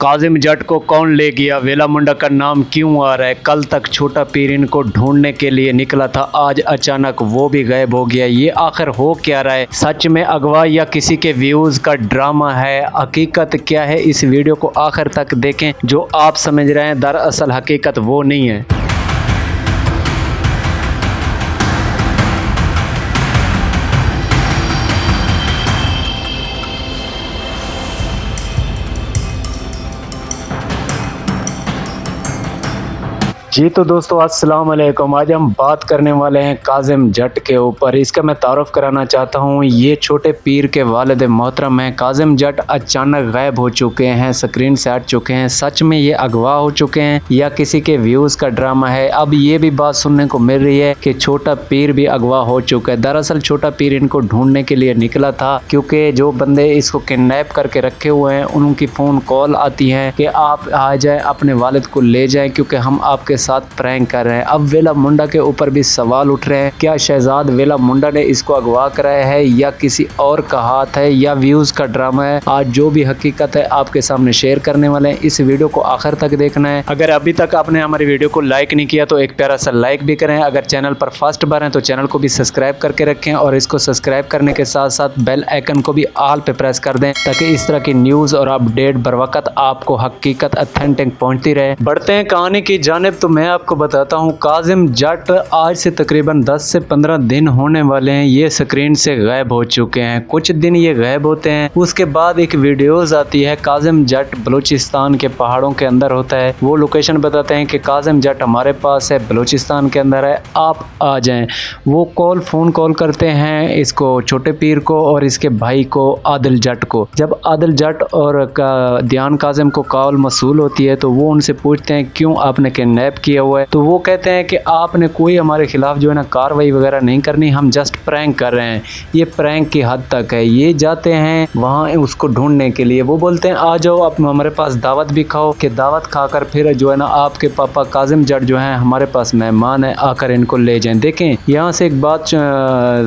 काजिम जट को कौन ले गया? वेला मुंडा का नाम क्यों आ रहा है? कल तक छोटा पीर इनको ढूंढने के लिए निकला था, आज अचानक वो भी गायब हो गया। ये आखिर हो क्या रहा है? सच में अगवा या किसी के व्यूज का ड्रामा है? हकीकत क्या है? इस वीडियो को आखिर तक देखें। जो आप समझ रहे हैं दरअसल हकीकत वो नहीं है। जी तो दोस्तों अस्सलाम वालेकुम। आज हम बात करने वाले हैं काजिम जट के ऊपर। इसका मैं तारुफ कराना चाहता हूँ। ये छोटे पीर के वालिद मोहतरम हैं। काजिम जट अचानक गायब हो चुके हैं, स्क्रीन से हट चुके हैं। सच में ये अगवा हो चुके हैं या किसी के व्यूज़ का ड्रामा है? अब ये भी बात सुनने को मिल रही है कि छोटा पीर भी अगवा हो चुका है। दरअसल छोटा पीर इनको ढूंढने के लिए निकला था, क्योंकि जो बंदे इसको किडनैप करके रखे हुए हैं उनकी फ़ोन कॉल आती है कि आप आ जाए, अपने वालिद को ले जाएं, क्योंकि हम आपके साथ प्रैंक कर रहे हैं। अब वेला मुंडा के ऊपर भी सवाल उठ रहे हैं, क्या शहजाद वेला मुंडा ने इसको अगवा कराया है या किसी और का हाथ है या व्यूज का ड्रामा है? आज जो भी हकीकत है आपके सामने शेयर करने वाले हैं। इस वीडियो को आखिर तक देखना है। अगर अभी तक आपने हमारी वीडियो को लाइक नहीं किया तो एक प्यारा सा लाइक भी करें। अगर चैनल पर फर्स्ट बार हैं तो चैनल को भी सब्सक्राइब करके रखें और इसको सब्सक्राइब करने के साथ साथ बेल आइकन को भी ऑल पे प्रेस कर दें, ताकि इस तरह की न्यूज और अपडेट बर वक्त आपको हकीकत ऑथेंटिक पहुंचती रहे। बढ़ते हैं कहानी की जानिब। तो मैं आपको बताता हूँ, काजिम जट आज से तकरीबन 10 से 15 दिन होने वाले हैं ये स्क्रीन से गायब हो चुके हैं। कुछ दिन ये गायब होते हैं, उसके बाद एक वीडियोस आती है। काजिम जट बलूचिस्तान के पहाड़ों के अंदर होता है। वो लोकेशन बताते हैं कि काजिम जट हमारे पास है, बलूचिस्तान के अंदर है, आप आ जाएं। वो फ़ोन कॉल करते हैं इसको, छोटे पीर को और इसके भाई को आदिल जट को। जब आदिल जट और ध्यान काजिम को कॉल मसूल होती है तो वो उनसे पूछते हैं क्यों आपने किडनैप किया हुआ है। तो वो कहते हैं कि आपने कोई हमारे खिलाफ जो है ना कार्रवाई वगैरह नहीं करनी, हम जस्ट प्रैंक कर रहे हैं। ये प्रैंक की हद तक है। ये जाते हैं वहाँ उसको ढूंढने के लिए। वो बोलते हैं आ जाओ, आप हमारे पास दावत भी खाओ, कि दावत खाकर फिर जो है ना आपके पापा काजिम जट जो है हमारे पास मेहमान है, आकर इनको ले जाएं। देखें यहाँ से एक बात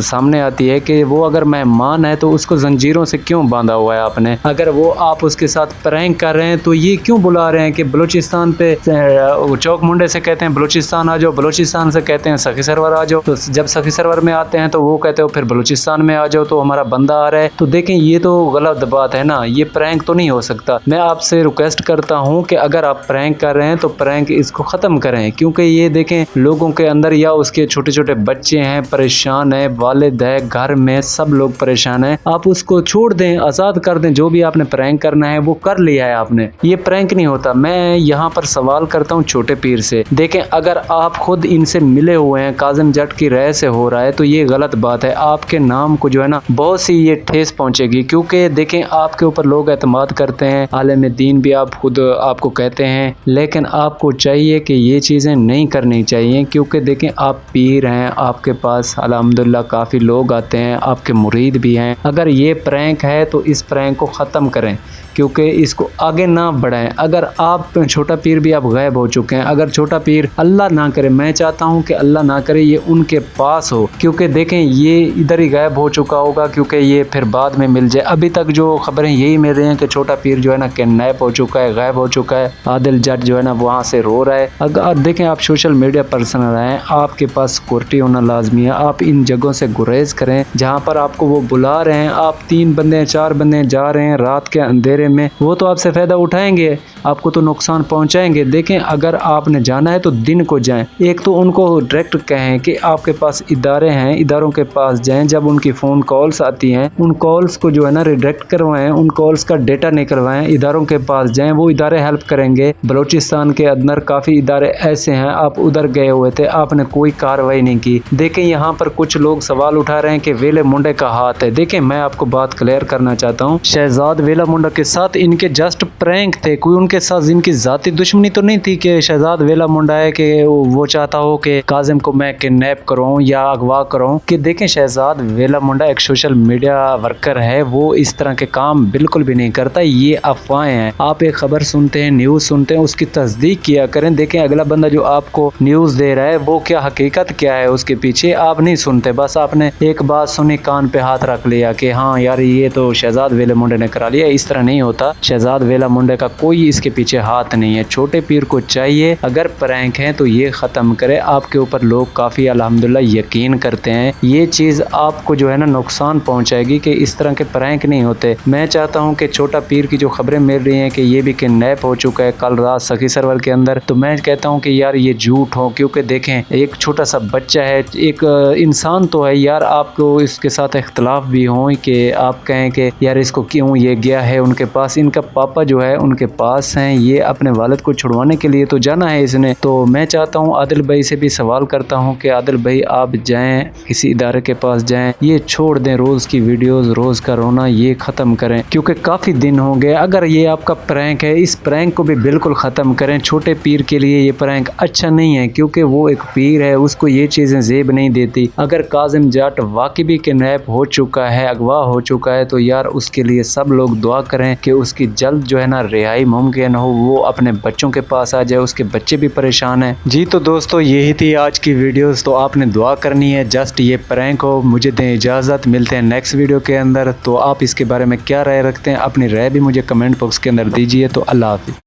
सामने आती है कि वो अगर मेहमान है तो उसको जंजीरों से क्यों बांधा हुआ है आपने? अगर वो आप उसके साथ प्रैंक कर रहे हैं तो ये क्यों बुला रहे हैं कि बलूचिस्तान पे चौक मुंडे से कहते हैं बलूचिस्तान आ जाओ, बलूचिस्तान से कहते हैं सखी सरवर आ जाओ। तो जब सखी सरवर में आते हैं तो वो कहते हो फिर बलूचिस्तान में आ जाओ, तो हमारा बंदा आ रहा है। तो देखें ये तो गलत बात है ना, ये प्रैंक तो नहीं हो सकता। मैं आपसे रिक्वेस्ट करता हूँ कि अगर आप प्रैंक कर रहे हैं तो प्रैंक इसको ख़त्म करें, क्योंकि ये देखें लोगों के अंदर या उसके छोटे छोटे बच्चे हैं परेशान है, वालिद है, घर में सब लोग परेशान है। आप उसको छोड़ दें, आज़ाद कर दें। जो भी आपने प्रैंक करना है वो कर लिया है आपने, ये प्रैंक नहीं होता। मैं यहाँ पर सवाल करता हूँ छोटे पीर से, देखें अगर आप खुद इनसे मिले हुए हैं, काजिम जट की राय से हो रहा है तो ये गलत बात है। आपके नाम को जो है ना बहुत सी ये ठेस पहुंचेगी, क्योंकि देखें आपके ऊपर लोग एतमाद करते हैं, आलिम दीन भी आप खुद आपको कहते हैं, लेकिन आपको चाहिए कि ये चीज़ें नहीं करनी चाहिए। क्योंकि देखें आप पीर हैं, आपके पास अल्हम्दुलिल्लाह काफ़ी लोग आते हैं, आपके मुरीद भी हैं। अगर ये प्रैंक है तो इस प्रैंक को ख़त्म करें, क्योंकि इसको आगे ना बढ़ाएं। अगर आप छोटा पीर भी आप गायब हो चुके हैं, अगर छोटा पीर अल्लाह ना करे, मैं चाहता हूं कि अल्लाह ना करे ये उनके पास हो, क्योंकि देखें ये इधर ही गायब हो चुका होगा, क्योंकि ये फिर बाद में मिल जाए। अभी तक जो खबरें यही मिल रही हैं कि छोटा पीर जो है ना किडनैप हो चुका है, गायब हो चुका है। आदिल जट जो है ना वहाँ से रो रहा है। अगर देखें आप सोशल मीडिया पर्सन हैं, आपके पास सिक्योरिटी होना लाजमी है। आप इन जगहों से गुरेज करें जहाँ पर आपको वो बुला रहे हैं। आप 3 बंदे 4 बंदे जा रहे हैं रात के अंधेरे में, वो तो आपसे फ़ायदा उठाएंगे, आपको तो नुकसान पहुंचाएंगे। देखें अगर आपने जाना है तो दिन को जाएं। एक तो उनको डायरेक्ट कहें कि आपके पास इदारे हैं, इदारों के पास जाएं। जब उनकी फ़ोन कॉल्स आती हैं उन कॉल्स को जो है ना रिडायरेक्ट करवाएं, उन कॉल्स का डेटा निकलवाएं, इदारों के पास जाएं, वो इदारे हेल्प करेंगे। बलूचिस्तान के अंदर काफ़ी इदारे ऐसे हैं, आप उधर गए हुए थे, आपने कोई कार्रवाई नहीं की। देखें यहाँ पर कुछ लोग सवाल उठा रहे हैं कि वेले मुंडे का हाथ है। देखें मैं आपको बात क्लियर करना चाहता हूँ, शहजाद वेला मुंडा के साथ इनके जस्ट प्रैंक थे, कोई उनके साथ इनकी जाती दुश्मनी तो नहीं थी कि शहजाद वेला वेला मुंडा है कि वो चाहता हो कि काजिम को मैं किडनैप करूं या अगवा करूं। कि देखें, शहजाद वेला मुंडा एक सोशल मीडिया वर्कर है, वो इस तरह के काम बिल्कुल भी नहीं करता। ये अफवाहें हैं। आप एक खबर सुनते हैं, न्यूज़ सुनते हैं, उसकी तस्दीक किया करें। देखें अगला बंदा जो आपको न्यूज़ दे रहा है वो क्या हकीकत क्या है उसके पीछे, आप नहीं सुनते। बस आपने एक बात सुनी, कान पे हाथ रख लिया कि हाँ यार ये तो शहजाद वेला मुंडे ने करा लिया। इस तरह नहीं होता। शहजाद वेला मुंडे का कोई इसके पीछे हाथ नहीं है। छोटे पीर को चाहिए अगर प्रैंक है तो ये ख़त्म करे। आपके ऊपर लोग काफ़ी अल्हम्दुलिल्लाह यकीन करते हैं। ये चीज़ आपको जो है ना नुकसान पहुंचाएगी कि इस तरह के प्रैंक नहीं होते। मैं चाहता हूं कि छोटा पीर की जो खबरें मिल रही हैं कि ये भी किडनैप हो चुका है कल रात सखी सरवर के अंदर, तो मैं कहता हूं कि यार ये झूठ हो। क्योंकि देखें एक छोटा सा बच्चा है, एक इंसान तो है यार। आपको इसके साथ इख्तलाफ भी हो कि आप कहें कि यार इसको क्यों ये गया है उनके पास, इनका पापा जो है उनके पास हैं, ये अपने वालिद को छुड़वाने के लिए तो जाना है इसने। तो मैं चाहता हूँ आदिल भाई से भी सवाल करता हूँ कि आदिल भाई आप जाएं किसी इदारे के पास जाएं, ये छोड़ दें रोज़ की वीडियोस, रोज़ का रोना ये ख़त्म करें। क्योंकि काफ़ी दिन हो गए। अगर ये आपका प्रैंक है, इस प्रैंक को भी बिल्कुल ख़त्म करें। छोटे पीर के लिए ये प्रैंक अच्छा नहीं है क्योंकि वो एक पीर है, उसको ये चीज़ें जेब नहीं देती। अगर काजिम जाट वाकई भी किडनैप हो चुका है, अगवा हो चुका है, तो यार उसके लिए सब लोग दुआ करें कि उसकी जल्द जो है ना रिहाई मुमकिन हो, वो अपने बच्चों के पास आ जाए। उसके बच्चे भी परेशान हैं। जी तो दोस्तों यही थी आज की वीडियोस। तो आपने दुआ करनी है जस्ट ये प्रैंक हो। मुझे दें इजाज़त, मिलते हैं नेक्स्ट वीडियो के अंदर। तो आप इसके बारे में क्या राय रखते हैं, अपनी राय भी मुझे कमेंट बॉक्स के अंदर दीजिए। तो अल्लाह हाफिज़।